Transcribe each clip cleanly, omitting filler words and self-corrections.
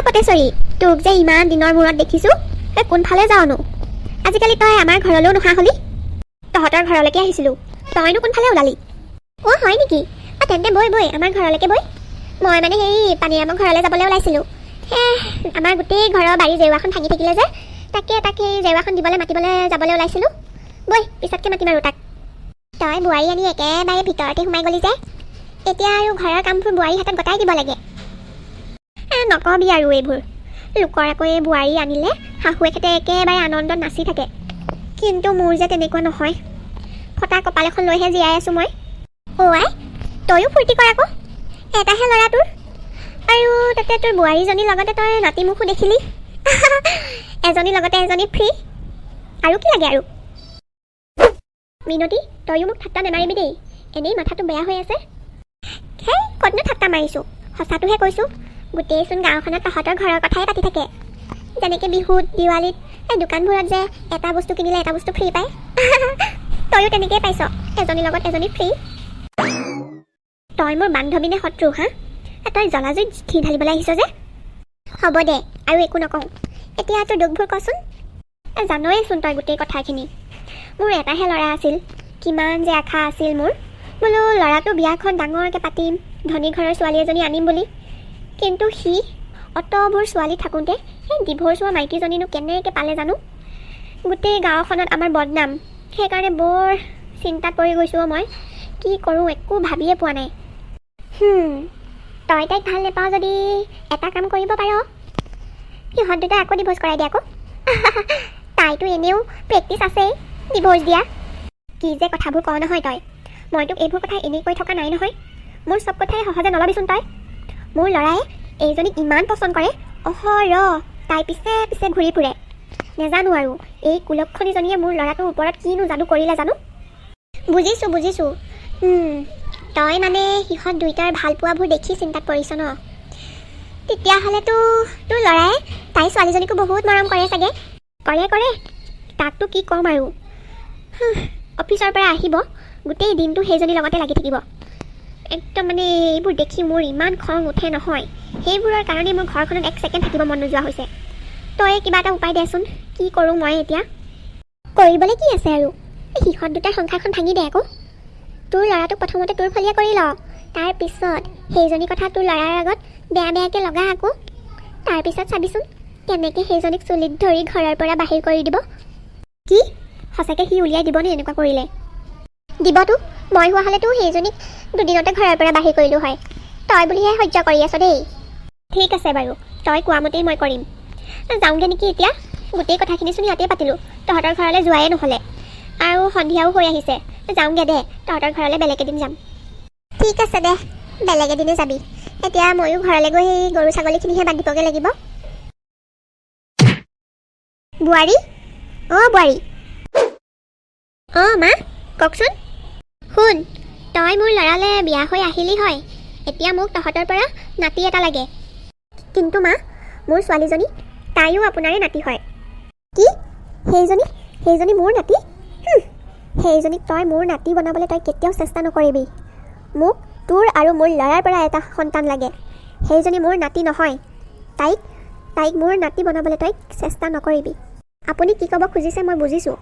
পটেশ্বৰী, তোক যে ইমান দিনৰ মূৰত দেখিছোঁ, কোনফালে যাওঁনো? আজিকালি তই আমাৰ ঘৰলৈও নহা হলি। তহঁতৰ ঘৰলৈকে আহিছিলোঁ, তইনো কোনফালে ওলালি? অঁ হয় নেকি? তেন্তে বৈ আমাৰ ঘৰলৈকে বৈ। মই মানে সেই পানীৰামৰ ঘৰলৈ যাবলৈ ওলাইছিলোঁ। আমাৰ গোটেই ঘৰৰ বাৰী জেওৰাখন ভাঙি থাকিলে যে, তাকে জেওৰাখন মাতিবলৈ যাবলৈ ওলাইছিলোঁ। বৈ, পিছতকৈ মাতিম আৰু তাক। তই বোৱাৰী আনি একেবাৰে ভিতৰতে সোমাই গ'লি যে, এতিয়া আৰু ঘৰৰ কামবোৰ বোৱাৰী হাতত গতাই দিব লাগে। নকবি আৰু এইবোৰ। লোকৰ আকৌ এই বোৱাৰী আনিলে শাহুৱেকহঁতে একেবাৰে আনন্দত নাচি থাকে, কিন্তু মোৰ যে তেনেকুৱা নহয়। ফটা কপাল এখন লৈহে জীয়াই আছোঁ মই। আই, তয়ো ফূৰ্তি কৰ আকৌ, এটাহে ল'ৰা তোৰ, আৰু তাতে তোৰ বোৱাৰীজনীৰ লগতে তই নাতিমুখো দেখিলি। এজনীৰ লগতে এজনী ফ্ৰী, আৰু কি লাগে আৰু? মিনতি, তয়ো মোক ঠাট্টা নেমাৰিবি দেই, এনেই মাথাটো বেয়া হৈ আছে। হেই, ক'তনো ঠাট্টা মাৰিছোঁ, সঁচাটোহে কৈছোঁ। গোটেইচোন গাঁওখনত তহঁতৰ ঘৰৰ কথাই পাতি থাকে। যেনেকৈ বিহুত, দিৱালীত, এই দোকানবোৰত যে এটা বস্তু কিনিলে এটা বস্তু ফ্ৰী পায়। তয়ো তেনেকেই পাইছ, এজনীৰ লগত এজনী ফ্ৰী। তই মোৰ বান্ধৱী নে শত্ৰু হা? তই জ্বলাজুইত ঘি ঢালিবলৈ আহিছ যে? হ'ব দে, আৰু একো নকওঁ। এতিয়া তোৰ দুখবোৰ কচোন। জানয়েচোন তই গোটেই কথাখিনি। মোৰ এটাহে ল'ৰা আছিল, কিমান যে আশা আছিল মোৰ, বোলো ল'ৰাটো বিয়াখন ডাঙৰকৈ পাতিম, ধনী ঘৰৰ ছোৱালী এজনী আনিম বুলি। কিন্তু সি অতবোৰ ছোৱালী থাকোঁতে সেই ডিভ'ৰ্চ হোৱা মাইকীজনীনো কেনেকৈ পালে জানো? গোটেই গাঁওখনত আমাৰ বদনাম, সেইকাৰণে বৰ চিন্তাত পৰি গৈছোঁ। মই কি কৰোঁ একো ভাবিয়ে পোৱা নাই। তই তাইক ভাল নাপাওঁ যদি এটা কাম কৰিব পাৰ, সিহঁত দুটাই আকৌ ডিভ'ৰ্চ কৰাই দিয়া আকৌ। তাইতো এনেও প্ৰেক্টিচ আছেই ডিভ'ৰ্চ দিয়া। কি যে কথাবোৰ কওঁ নহয় তই, মই তোক এইবোৰ কথা এনেই কৈ থকা নাই নহয়। মোৰ চব কথাই সহজে নল'বিচোন তই। মোৰ ল'ৰাই এইজনীক ইমান পচন্দ কৰে, তাই পিছে পিছে ঘূৰি ফুৰে। নেজানো আৰু এই কুলক্ষণীজনীয়ে মোৰ ল'ৰাটোৰ ওপৰত কিনো যাদু কৰিলে জানো। বুজিছোঁ। তই মানে সিহঁত দুইটাৰ ভাল পোৱাবোৰ দেখি চিন্তাত পৰিছ ন? তেতিয়াহ'লেতো তোৰ ল'ৰাই তাই ছোৱালীজনীকো বহুত মৰম কৰে চাগে? কৰে। তাকতো কি ক'ম আৰু, অফিচৰ পৰা আহিব, গোটেই দিনটো সেইজনীৰ লগতে লাগি থাকিব। একদম মানে এইবোৰ দেখি মোৰ ইমান খং উঠে নহয়, সেইবোৰৰ কাৰণে মোৰ ঘৰখনত এক ছেকেণ্ড থাকিব মন নোযোৱা হৈছে। তই কিবা এটা উপায় দেচোন, কি কৰোঁ মই এতিয়া? কৰিবলৈ কি আছে আৰু, সিহঁত দুটাৰ সংসাৰখন ভাঙি দে আকৌ। তোৰ ল'ৰাটোক প্ৰথমতে তোৰ ফলীয়া কৰি ল, তাৰপিছত সেইজনী কথা তোৰ ল'ৰাৰ আগত বেয়াকৈ লগা আকৌ। তাৰপিছত চাবিচোন কেনেকৈ সেইজনীক চুলিত ধৰি ঘৰৰ পৰা বাহিৰ কৰি দিব। কি সঁচাকৈ সি উলিয়াই দিবনে এনেকুৱা কৰিলে? দিবতো, মই হোৱা হ'লেতো সেইজনীক দুদিনতে ঘৰৰ পৰা বাহিৰ কৰিলোঁ হয়। তই বুলিহে সহ্য কৰি আছ দেই। ঠিক আছে বাৰু, তই কোৱা মতেই মই কৰিম। যাওঁগৈ নেকি এতিয়া? গোটেই কথাখিনিচোন ইয়াতেই পাতিলোঁ, তহঁতৰ ঘৰলৈ যোৱাই নহ'লে, আৰু সন্ধিয়াও হৈ আহিছে। যাওঁগৈ দে, তহঁতৰ ঘৰলৈ বেলেগ এদিন যাম। ঠিক আছে দে, বেলেগ এদিনে যাবি। এতিয়া ময়ো ঘৰলৈ গৈ সেই গৰু ছাগলীখিনিহে বান্ধিবগৈ লাগিব। বোৱাৰী, বোৱাৰী। মা কওকচোন। শুন, তই মোৰ ল'ৰালৈ বিয়া হৈ আহিলি হয়, এতিয়া মোক তহঁতৰ পৰা নাতি এটা লাগে। কিন্তু মা, মোৰ ছোৱালীজনী তাইও আপোনাৰে নাতি হয়। কি? সেইজনী মোৰ নাতি? সেইজনীক তই মোৰ নাতি বনাবলৈ তই কেতিয়াও চেষ্টা নকৰিবি। মোক তোৰ আৰু মোৰ ল'ৰাৰ পৰা এটা সন্তান লাগে। সেইজনী মোৰ নাতি নহয়। তাইক মোৰ নাতি বনাবলৈ তই চেষ্টা নকৰিবি। আপুনি কি ক'ব খুজিছে মই বুজিছোঁ,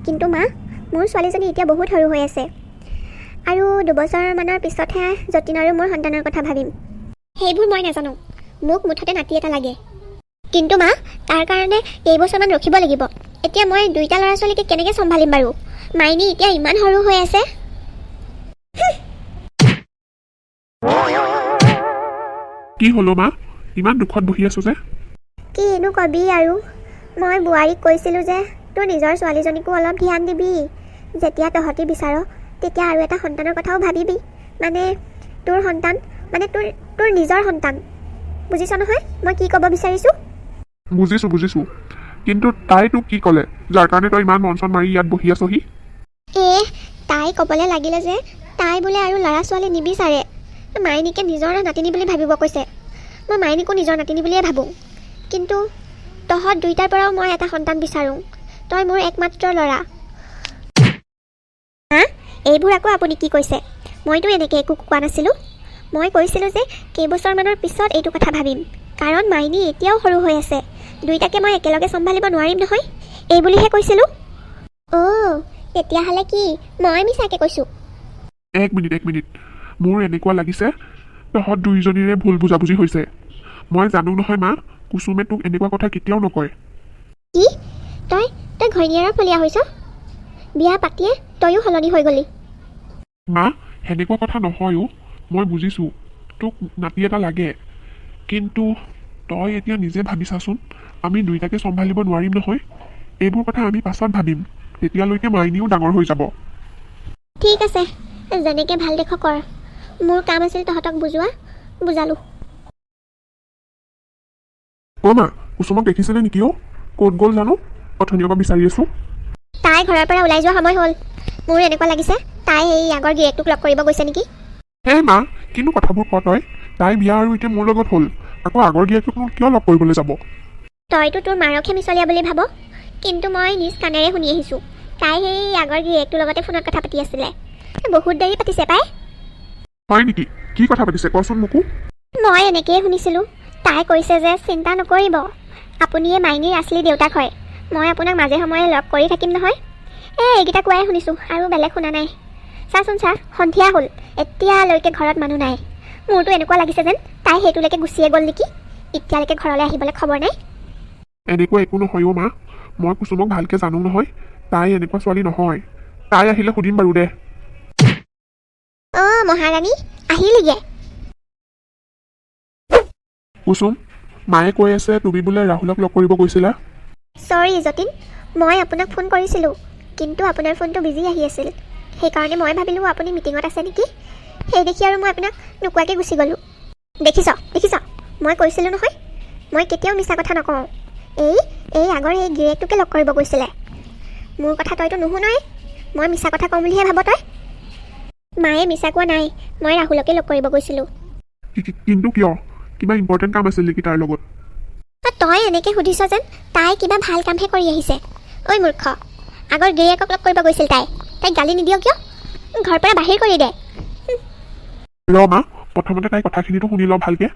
কিন্তু মা, মোৰ ছোৱালীজনী এতিয়া বহুত সৰু হৈ আছে, আৰু 2 বছৰমানৰ পিছতহে যতীন আৰু মোৰ সন্তানৰ কথা ভাবিম। সেইবোৰ মই নাজানো, মোক মুঠতে নাতি এটা লাগে। কিন্তু মা, তাৰ কাৰণে কেইবছৰমান ৰখিব লাগিব। এতিয়া মই 2টা ল'ৰা ছোৱালীকে কেনেকৈ চম্ভালিম বাৰু? মাইনী এতিয়া ইমান সৰু হৈ আছে। কি হ'লো মা, ইমান দুখত বহি আছো যে? কিনো কবি আৰু, মই বোৱাৰীক কৈছিলোঁ যে তোৰ নিজৰ ছোৱালীজনীকো অলপ ধ্যান দিবি। যেতিয়া তহঁতি বিচাৰ তেতিয়া আৰু এটা সন্তানৰ কথাও ভাবিবি। মানে তোৰ সন্তান, মানে তোৰ নিজৰ সন্তান। বুজিছ নহয় মই কি ক'ব বিচাৰিছোঁ? বুজিছোঁ, কিন্তু তাই তোক কি ক'লে, যাৰ কাৰণে তই ইমান মন চন মাৰি ইয়াত বহি আছহি? তাই ক'বলৈ লাগিলে যে তাই বোলে আৰু ল'ৰা ছোৱালী নিবিচাৰে, মাইনীকে নিজৰ নাতিনী বুলি ভাবিব কৈছে। মই মাইনীকো নিজৰ নাতিনী বুলিয়ে ভাবোঁ, কিন্তু তহঁত 2টাৰ পৰাও মই এটা সন্তান বিচাৰোঁ। তই মোৰ একমাত্ৰ ল'ৰা। এইবোৰ আকৌ আপুনি কি কৈছে? মইতো এনেকৈ একো কোৱা নাছিলোঁ। মই কৈছিলোঁ যে কেইবছৰমানৰ পিছত এইটো কথা ভাবিম। কাৰণ মাইনী এতিয়াও সৰু হৈ আছে, দুইটাকে মই একেলগে চম্ভালিব নোৱাৰিম নহয়, এই বুলিহে কৈছিলোঁ। অ' তেতিয়াহ'লে কি মই মিছাকৈ কৈছোঁ? এক মিনিট মোৰ এনেকুৱা লাগিছে তহঁত দুইজনীৰে ভুল বুজাবুজি হৈছে। মই জানো নহয় মা, কুচুমে তোক এনেকুৱা কথা কেতিয়াও নকয়। কি তই ঘৈণীয়েৰৰ ফলীয়া হৈছ? বিয়া পাতিয়ে তয়ো সলনি হৈ গ'লি। মা সেনেকুৱা কথা নহয়ও, মই বুজিছোঁ তোক নাতি এটা লাগে, কিন্তু তই এতিয়া নিজে ভাবি চাচোন, আমি দুইটাকে চম্ভালিব নোৱাৰিম নহয়। এইবোৰ কথা আমি পাছত ভাবিম, তেতিয়ালৈকে মাইনীও ডাঙৰ হৈ যাব। ঠিক আছে, যেনেকৈ ভাল দেখ কৰ। মোৰ কাম আছিল তহঁতক বুজালোঁ। অ' মা, কুচুমক দেখিছেনে নেকি? ক'ত গ'ল জানো, অথনিৰ পৰা বিচাৰি আছোঁ। তাই ঘৰৰ পৰা ওলাই যোৱা সময় হ'ল। মোৰ এনেকুৱা লাগিছে তাই এই আগৰ গিৰিয়েকটোক লগ কৰিব গৈছে নেকি। হে মা, কিন্তু কথাবোৰ ক তই। তাই বিয়া আৰু এতিয়া মোৰ লগত হ'ল, আকৌ আগৰ গিৰিয়েকটোকনো কিয় লগ কৰিবলৈ যাব? তইতো তোৰ মাৰকহে মিছলীয়া বুলি ভাব, কিন্তু মই নিজ কাণেৰে শুনি আহিছোঁ তাই সেই আগৰ গিৰিয়েকটোৰ লগতে ফোনত কথা পাতি আছিলে। বহুত দেৰি পাতিছে পাই। হয় নেকি? কি কথা পাতিছে কচোন মোকো। মই এনেকৈয়ে শুনিছিলোঁ। তাই কৈছে যে চিন্তা নকৰিব, আপুনিয়ে মাইনীৰ আচলি দেউতাক হয়, মই আপোনাক মাজে সময়ে লগ কৰি থাকিম নহয়। এইকেইটা কোৱাই শুনিছোঁ, আৰু বেলেগ শুনা নাই। চাচোন চা, সন্ধিয়া হ'ল, এতিয়ালৈকে ঘৰত মানুহ নাই। মোৰতো এনেকুৱা লাগিছে যেন তাই সেইটোলৈকে গুচিয়ে গ'ল নেকি, এতিয়ালৈকে ঘৰলৈ আহিবলৈ খবৰ নাই। এনেকুৱা একো নহয়ও মা, মই কুচুমক ভালকৈ জানো নহয়, তাই এনেকুৱা ছোৱালী নহয়। তাই আহিলে সুধিম বাৰু দে। অ' মহাৰাণী আহিলিগে। কুচুম, মায়ে কৈ আছে তুমি বোলে ৰাহুলক লগ কৰিব গৈছিলা। চৰি যতীন, মই আপোনাক ফোন কৰিছিলোঁ, কিন্তু আপোনাৰ ফোনটো বিজি আহি আছিল। সেইকাৰণে মই ভাবিলোঁ আপুনি মিটিঙত আছে নেকি, সেই দেখি আৰু মই আপোনাক নোকোৱাকৈ গুচি গ'লোঁ। দেখিছ মই কৈছিলোঁ নহয়, মই কেতিয়াও মিছা কথা নকওঁ। এই আগৰ এই গিৰিয়েকটোকে লগ কৰিব গৈছিলে। মোৰ কথা তইতো নুশুনই, মই মিছা কথা কওঁ বুলিহে ভাব তই। মায়ে মিছা কোৱা নাই, মই ৰাহুলকে লগ কৰিব গৈছিলোঁ। কিন্তু কিয়? কিবা ইম্পৰ্টেণ্ট কাম আছিল নেকি তাৰ লগত? তই এনেকৈ সুধিছ যেন তাই কিবা ভাল কামহে কৰি আহিছে। ঐ মূৰ্খ, আগৰ গিৰিয়েকক লগ কৰিব গৈছিল তাইক গালি নিদিয় কিয়? ঘৰৰ পৰা বাহিৰ কৰি দে। ৰ মা, প্ৰথমতে তাই কথাখিনিতো শুনি ল ভালকৈ।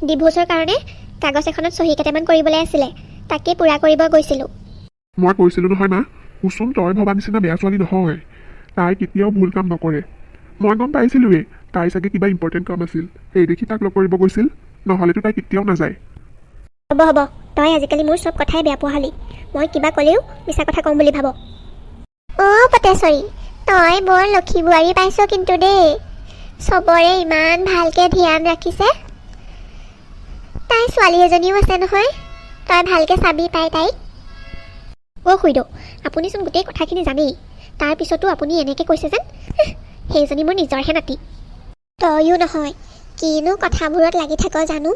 ডিভোৰ্চৰ কাৰণে কাগজ এখনত চহী কেইটামান কৰিবলৈ আছিলে, তাকে পূৰা কৰিব গৈছিলোঁ। মই কৈছিলোঁ নহয় মা, কুচুম তই ভবা নিচিনা বেয়া ছোৱালী নহয়, তাই কেতিয়াও ভুল কাম নকৰে। মই গম পাইছিলোঁৱেই তাই চাগে কিবা ইম্পৰ্টেণ্ট কাম আছিল, সেই দেখি তাক লগ কৰিব গৈছিল, নহ'লেতো তাই কেতিয়াও নাযায়। হ'ব, তই আজিকালি মোৰ চব কথাই বেয়া পোৱা হলি। মই কিবা ক'লেও মিছা কথা কওঁ বুলি ভাব। অ' পটেশ্বৰী, তই বৰ লক্ষী বোৱাৰী পাইছ কিন্তু দেই, চবৰে ইমান ভালকৈ ধ্যান ৰাখিছে। তাই ছোৱালী এজনীও আছে নহয়, তই ভালকৈ চাবি পাই তাইক। অ' খুইদেউ, আপুনিচোন গোটেই কথাখিনি জানেই, তাৰপিছতো আপুনি এনেকৈ কৈছে যেন সেইজনী মোৰ নিজৰহে নাতি। তয়ো নহয়, কিনো কথাবোৰত লাগি থাক জানো।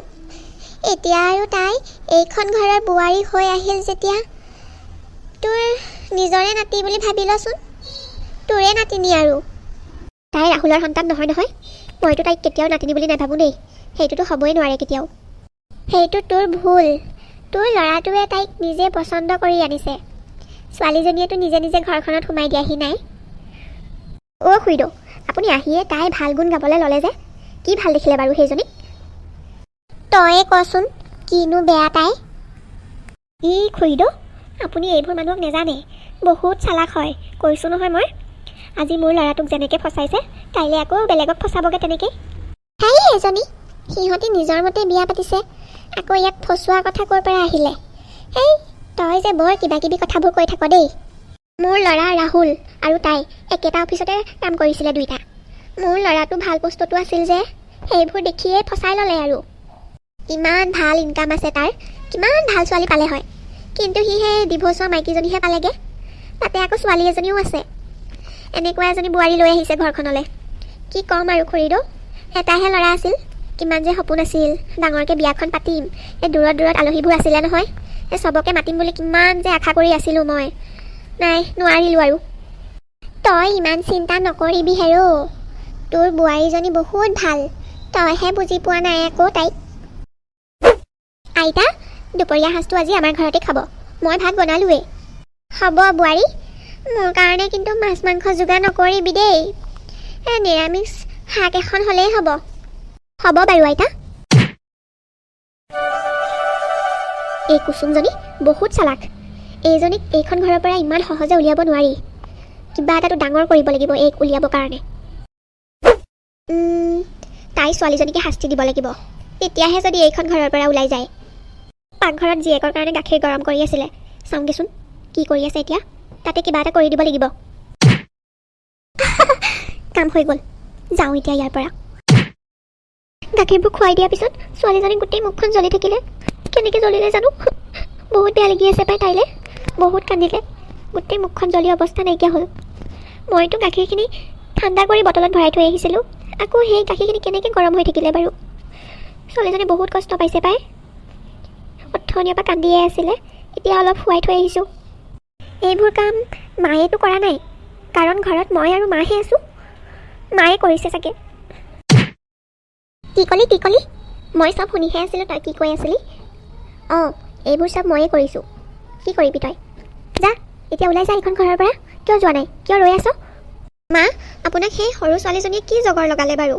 এতিয়া আৰু তাই এইখন ঘৰৰ বোৱাৰী হৈ আহিল যেতিয়া, তোৰ নিজৰে নাতি বুলি ভাবি লচোন, তোৰে নাতিনি আৰু। তাই ৰাহুলৰ সন্তান নহয়, মইতো তাইক কেতিয়াও নাতিনি বুলি নাভাবোঁ দেই, সেইটোতো হ'বই নোৱাৰে কেতিয়াও। সেইটো তোৰ ভুল, তোৰ ল'ৰাটোৱে তাইক নিজে পচন্দ কৰি আনিছে, ছোৱালীজনীয়েতো নিজে ঘৰখনত সোমাই দিয়াহি নাই। অ' খুইদেউ, আপুনি আহিয়ে তাই ভাল গুণ গাবলৈ ল'লে যে, কি ভাল দেখিলে বাৰু সেইজনীক? তয়ে কচোন, কিনো বেয়া তাই? খুইদেউ, আপুনি এইবোৰ মানুহক নেজানে, বহুত চালাক হয়, কৈছোঁ নহয় মই। আজি মোৰ ল'ৰাটোক যেনেকৈ ফচাইছে, কাইলৈ আকৌ বেলেগক ফচাবগৈ তেনেকৈ। সেই এজনী, সিহঁতি নিজৰ মতে বিয়া পাতিছে, আকৌ ইয়াক ফচোৱাৰ কথা ক'ৰ পৰা আহিলে? তই যে বৰ কিবাকিবি কথাবোৰ কৈ থাক দেই। মোৰ ল'ৰা ৰাহুল আৰু তাই একেটা অফিচতে কাম কৰিছিলে দুইটা। মোৰ ল'ৰাটো ভাল পোষ্টতো আছিল যে, সেইবোৰ দেখিয়ে ফচাই ল'লে আৰু। ইমান ভাল ইনকাম আছে তাৰ, কিমান ভাল ছোৱালী পালে হয়, কিন্তু সি সেই ডিভোৰ্চৰ মাইকীজনীহে পালেগৈ, তাতে আকৌ ছোৱালী এজনীও আছে। এনেকুৱা এজনী বোৱাৰী লৈ আহিছে ঘৰখনলৈ। কি ক'ম আৰু খুৰীদেউ, এটাহে ল'ৰা আছিল, কিমান যে সপোন আছিল ডাঙৰকৈ বিয়াখন পাতিম, এই দূৰত আলহীবোৰ আছিলে নহয়, এই চবকে মাতিম বুলি কিমান যে আশা কৰি আছিলোঁ মই, নাই নোৱাৰিলোঁ আৰু। তই ইমান চিন্তা নকৰিবি হেৰৌ, তোৰ বোৱাৰীজনী বহুত ভাল, তইহে বুজি পোৱা নাই আকৌ তাইক। আইতা, দুপৰীয়া সাঁজটো আজি আমাৰ ঘৰতে খাব, মই ভাত বনালোৱেই। হ'ব বোৱাৰী, মোৰ কাৰণে কিন্তু মাছ মাংস যোগাৰ নকৰিবি দেই, নিৰামিষ শাক এখন হ'লেই হ'ব। হ'ব বাৰু আইতা। এই কুচুমজনী বহুত চালাক। এইজনীক এইখন ঘৰৰ পৰা ইমান সহজে উলিয়াব নোৱাৰি। কিবা এটাতো ডাঙৰ কৰিব লাগিব এইক উলিয়াবৰ কাৰণে। তাই ছোৱালীজনীকে শাস্তি দিব লাগিব, তেতিয়াহে যদি এইখন ঘৰৰ পৰা ওলাই যায়। পাকঘৰত জীয়েকৰ কাৰণে গাখীৰ গৰম কৰি আছিলে, চাওঁগেচোন কি কৰি আছে এতিয়া। তাতে কিবা এটা কৰি দিব লাগিব। কাম হৈ গ'ল, যাওঁ এতিয়া ইয়াৰ পৰা। গাখীৰবোৰ খুৱাই দিয়াৰ পিছত ছোৱালীজনী গোটেই মুখখন জ্বলি থাকিলে। কেনেকৈ জ্বলিলে জানো, বহুত বেয়া লাগি আছে পাই তাইলৈ। বহুত কান্দিলে, গোটেই মুখখন জ্বলি অৱস্থা নাইকিয়া হ'ল। মইতো গাখীৰখিনি ঠাণ্ডা কৰি বটলত ভৰাই থৈ আহিছিলোঁ, আকৌ সেই গাখীৰখিনি কেনেকৈ গৰম হৈ থাকিলে বাৰু। ছোৱালীজনী বহুত কষ্ট পাইছে পাই, অথনিৰ পৰা কান্দিয়ে আছিলে, এতিয়া অলপ শুৱাই থৈ আহিছোঁ। এইবোৰ কাম মায়েতো কৰা নাই, কাৰণ ঘৰত মই আৰু মাহে আছোঁ। মায়ে কৰিছে চাগে। কি ক'লি? মই চব শুনিহে আছিলোঁ, তই কি কৈ আছিলি? অঁ, এইবোৰ চব ময়ে কৰিছোঁ। কি কৰিবি তই? যা এতিয়া ওলাই যা এইখন ঘৰৰ পৰা। কিয় যোৱা নাই? কিয় ৰৈ আছ? মা, আপোনাক সেই সৰু ছোৱালীজনীয়ে কি জগৰ লগালে বাৰু?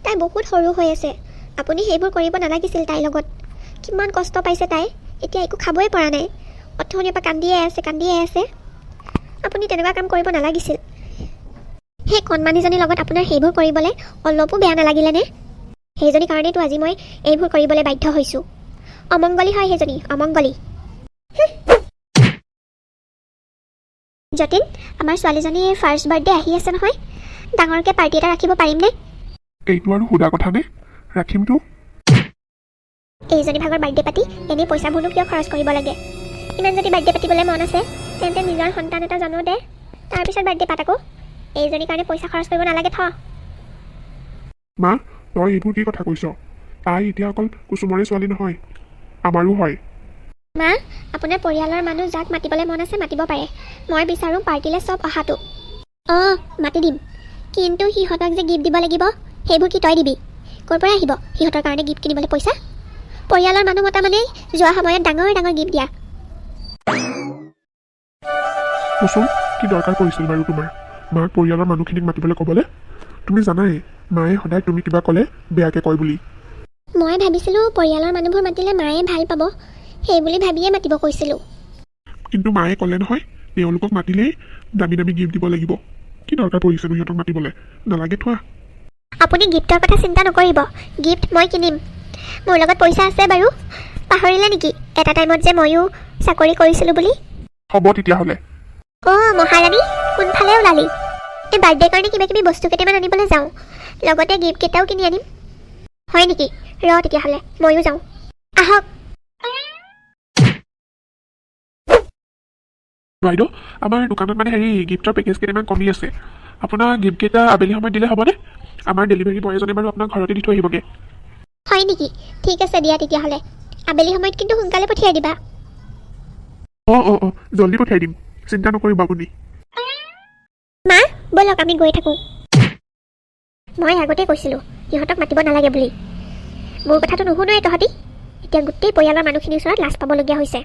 তাই বহুত সৰু হৈ আছে, আপুনি সেইবোৰ কৰিব নালাগিছিল তাইৰ লগত। কিমান কষ্ট পাইছে তাই, এতিয়া একো খাবই পৰা নাই। অথনিৰ পৰা কান্দিয়ে আছে। আপুনি তেনেকুৱা কাম কৰিব নালাগিছিল। সেই কণমানিজনীৰ লগত আপোনাৰ সেইবোৰ কৰিবলৈ অলপো বেয়া নালাগিলেনে? সেইজনীৰ কাৰণেতো আজি মই এইবোৰ কৰিবলৈ বাধ্য হৈছোঁ। অমংগলী হয় সেইজনী, অমংগলী। যতীন, আমাৰ ছোৱালীজনীৰ ফাৰ্ষ্ট বাৰ্থডে আহি আছে নহয়, ডাঙৰকৈ পাৰ্টি এটা ৰাখিব পাৰিমনে? এইটো আৰু সুধা কথা নে? ৰাখিমতো। এইজনী ভাগৰ বাৰ্থডে পাতি এনেই পইচাবোৰনো কিয় খৰচ কৰিব লাগে? ইমান যদি বাৰ্থডে পাতিবলৈ মন আছে তেন্তে নিজৰ সন্তান এটা জন্ম দে, তাৰপিছত বাৰ্থডে পাত আকৌ। এইজনীৰ কাৰণে পইচা খৰচ কৰিব নালাগে। মা, তই এইবোৰ কি কথা কৈছ? তাই এতিয়া অকল কুচুমৰে ছোৱালী নহয়, আমাৰো হয়। মা, আপোনাৰ পৰিয়ালৰ মানুহ যাক মাতিবলৈ মন আছে মাতিব পাৰে। মই বিচাৰোঁ পাৰ্টিলৈ চব অহাটো। অঁ, মাতি দিম, কিন্তু সিহঁতক যে গিফ্ট দিব লাগিব, সেইবোৰ কি তই দিবি? ক'ৰ পৰা আহিব সিহঁতৰ কাৰণে গিফ্ট কিনিবলৈ পইচা? পৰিয়ালৰ মানুহ মতা মানেই যোৱা সময়ত ডাঙৰ ডাঙৰ গিফ্ট দিয়া। কুচুম, কি দৰকাৰ পৰিছিল বাৰু তোমাৰ মাক পৰিয়ালৰ মানুহখিনিক মাতিবলৈ ক'বলৈ? তুমি জানাই মায়ে সদায় তুমি কিবা ক'লে বেয়াকৈ কয় বুলি। মই ভাবিছিলোঁ পৰিয়ালৰ মানুহবোৰ মাতিলে মায়ে ভাল পাব, সেই বুলি ভাবিয়ে মাতিব কৈছিলোঁ। কিন্তু মায়ে ক'লে নহয়, তেওঁলোকক মাতিলেই দামী দামী গিফ্ট দিব লাগিব। কি দৰকাৰ পৰিছেনো সিহঁতক মাতিবলৈ? নালাগে থোৱা। আপুনি গিফ্টৰ কথা চিন্তা নকৰিব, গিফ্ট মই কিনিম। মোৰ লগত পইচা আছে বাৰু, পাহৰিলে নেকি এটা টাইমত যে ময়ো চাকৰি কৰিছিলোঁ বুলি? হ'ব তেতিয়াহ'লে। অঁ মহাৰাণী, কোনফালে ওলালি? এই বাৰ্থডেৰ কাৰণে কিবা কিবি বস্তু কেইটামান আনিবলৈ যাওঁ, লগতে গিফ্ট কেইটাও কিনি আনিম। হয় নেকি? ৰ তেতিয়াহ'লে ময়ো যাওঁ। আহক। বাইদেউ, আমাৰ দোকানত মানে গিফ্টৰ পেকেজ কেইটামান কমি আছে। আপোনাৰ গিফ্টকেইটা আবেলি সময়ত দিলে হ'বনে? আমাৰ ডেলিভাৰী বয় এজনে বাৰু আপোনাৰ ঘৰতে দি থৈ আহিবগৈ। হয় নেকি? ঠিক আছে দিয়া তেতিয়াহ'লে। আবেলি সময়ত কিন্তু সোনকালে পঠিয়াই দিবা। অঁ, জল্দি পঠিয়াই দিম, চিন্তা নকৰিব আপুনি। মা, ব'লক আমি গৈ থাকোঁ। মই আগতে কৈছিলোঁ সিহঁতক মাতিব নালাগে বুলি। মোৰ কথাটো নুশুনোৱে তহঁতি। এতিয়া গোটেই পৰিয়ালৰ মানুহখিনিৰ ওচৰত লাজ পাবলগীয়া হৈছে।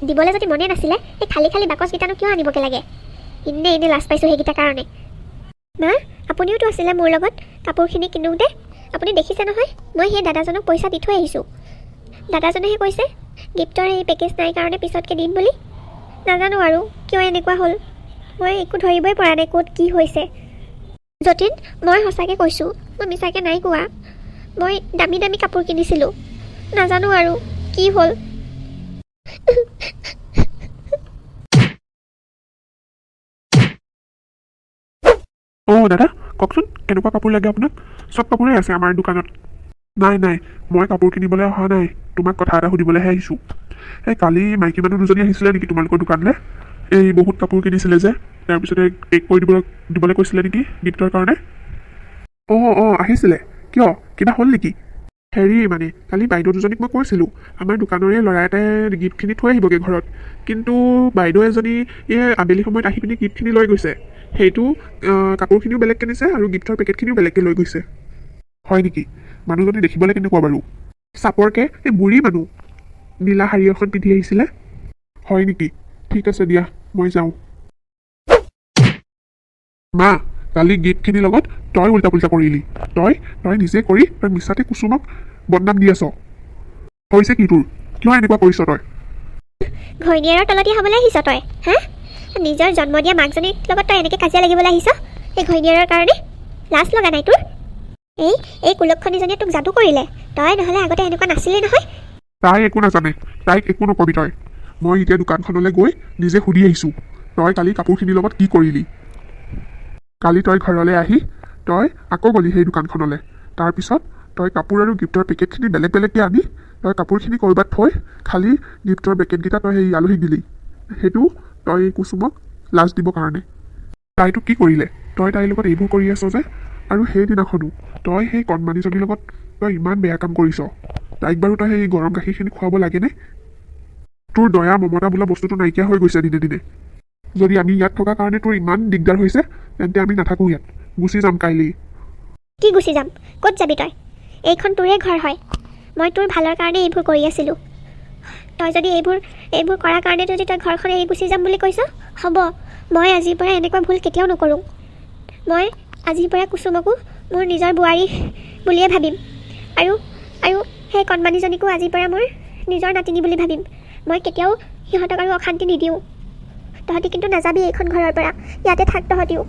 দিবলৈ যদি মনে নাছিলে এই খালী বাকচকেইটানো কিয় আনিবগৈ লাগে? এনেই লাজ পাইছোঁ সেইকেইটাৰ কাৰণে। মা, আপুনিওতো আছিলে মোৰ লগত কাপোৰখিনি কিনোতে। আপুনি দেখিছে নহয়, মই সেই দাদাজনক পইচা দি থৈ আহিছোঁ। দাদাজনেহে কৈছে গিফ্টৰ এই পেকেজ নাই কাৰণে পিছতকৈ দিম বুলি। নাজানো আৰু কিয় এনেকুৱা হ'ল, মই একো ধৰিবই পৰা নাই ক'ত কি হৈছে। যতীন, মই সঁচাকৈ কৈছোঁ, মই মিছাকৈ নাই কোৱা। মই দামী দামী কাপোৰ কিনিছিলোঁ, নাজানো আৰু কি হ'ল। অঁ দাদা, কওকচোন কেনেকুৱা কাপোৰ লাগে আপোনাক? চব কাপোৰেই আছে আমাৰ দোকানত। নাই, মই কাপোৰ কিনিবলৈ অহা নাই, তোমাক কথা এটা সুধিবলৈহে আহিছোঁ। এই কালি মাইকী মানুহ দুজনী আহিছিলে নেকি তোমালোকৰ দোকানলৈ? এই বহুত কাপোৰ কিনিছিলে যে, তাৰপিছতে কেক কৰি দিবলৈ কৈছিলে নেকি গিফ্টৰ কাৰণে? অঁ, আহিছিলে। কিয়, কিবা হ'ল নেকি? মানে কালি বাইদেউ দুজনীক মই কৈছিলোঁ আমাৰ দোকানৰে ল'ৰা এটাই গিফ্টখিনি থৈ আহিবগৈ ঘৰত, কিন্তু বাইদেউ এজনী আবেলি সময়ত আহি পিনি গিফ্টখিনি লৈ গৈছে। সেইটো কাপোৰখিনিও বেলেগকৈ নিছে আৰু গিফ্টৰ পেকেটখিনিও বেলেগকৈ লৈ গৈছে। হয় নেকি? মানুহজনী দেখিবলৈ কেনেকুৱা বাৰু? চাপৰকৈ, এই বুঢ়ী মানুহ, নীলা শাৰী এখন পিন্ধি আহিছিলে। হয় নেকি? ঠিক আছে দিয়া, মই যাওঁ। মা, কালি গিফ্টখিনিৰ লগত তই উল্টা পুল্টা কৰিলি। তই নিজে কৰি তই মিছাতে কুচুমক বদনাম দি আছ। হৈছে কি তোৰ? কিয় এনেকুৱা কৰিছ তই? ঘৈণীয়েৰৰ তলতে হ'বলৈ আহিছ তই, হা? নিজৰ জন্ম দিয়া মাকজনীৰ লগত তই এনেকৈ কাজিয়া লাগিবলৈ আহিছ এই ঘৈণীয়েৰৰ কাৰণে? লাজ লগা নাই তোৰ? এই কুলক্ষণীজনীয়ে তোক যাদু কৰিলে। তই নহ'লে আগতে এনেকুৱা নাছিলি নহয়। তাই একো নাজানে, তাইক একো নকবি তই। মই এতিয়া দোকানখনলৈ গৈ নিজে সুধি আহিছোঁ তই কালি কাপোৰখিনিৰ লগত কি কৰিলি। কালি তই ঘৰলৈ আহি তই আকৌ গ'লি সেই দোকানখনলৈ। তাৰপিছত তই কাপোৰ আৰু গিফ্টৰ পেকেটখিনি বেলেগ বেলেগকৈ আনি তই কাপোৰখিনি ক'ৰবাত থৈ খালি গিফ্টৰ পেকেটকেইটা তই সেই আলহীক দিলি। সেইটো তই কুচুমক লাজ দিবৰ কাৰণে। তাইতো কি কৰিলে? তই তাইৰ লগত এইবোৰ কৰি আছ যে, আৰু সেইদিনাখনো তই সেই কণমানিজনীৰ লগত তই ইমান বেয়া কাম কৰিছ। তাইক বাৰু তই সেই গৰম গাখীৰখিনি খুৱাব লাগেনে? তোৰ দয়া মমতা বোলা বস্তুটো নাইকিয়া হৈ গৈছে দিনে দিনে। যদি আমি ইয়াত থকা কাৰণে তোৰ ইমান দিগদাৰ হৈছে তেন্তে আমি নাথাকোঁ ইয়াত, গুচি যাম কাইলৈ। কি গুচি যাম? ক'ত যাবি তই? এইখন তোৰে ঘৰ হয়। মই তোৰ ভালৰ কাৰণে এইবোৰ কৰি আছিলোঁ। তই যদি এইবোৰ কৰাৰ কাৰণে যদি তই ঘৰখন এৰি গুচি যাম বুলি কৈছ, হ'ব। মই আজিৰ পৰা এনেকুৱা ভুল কেতিয়াও নকৰোঁ। মই আজিৰ পৰা কুচুমকো মোৰ নিজৰ বোৱাৰী বুলিয়ে ভাবিম, আৰু সেই কণমানিজনীকো আজিৰ পৰা মোৰ নিজৰ নাতিনী বুলি ভাবিম। মই কেতিয়াও সিহঁতক আৰু অশান্তি নিদিওঁ। তহঁতি কিন্তু নাযাবি এইখন ঘৰৰ পৰা, ইয়াতে থাক তহঁতিও।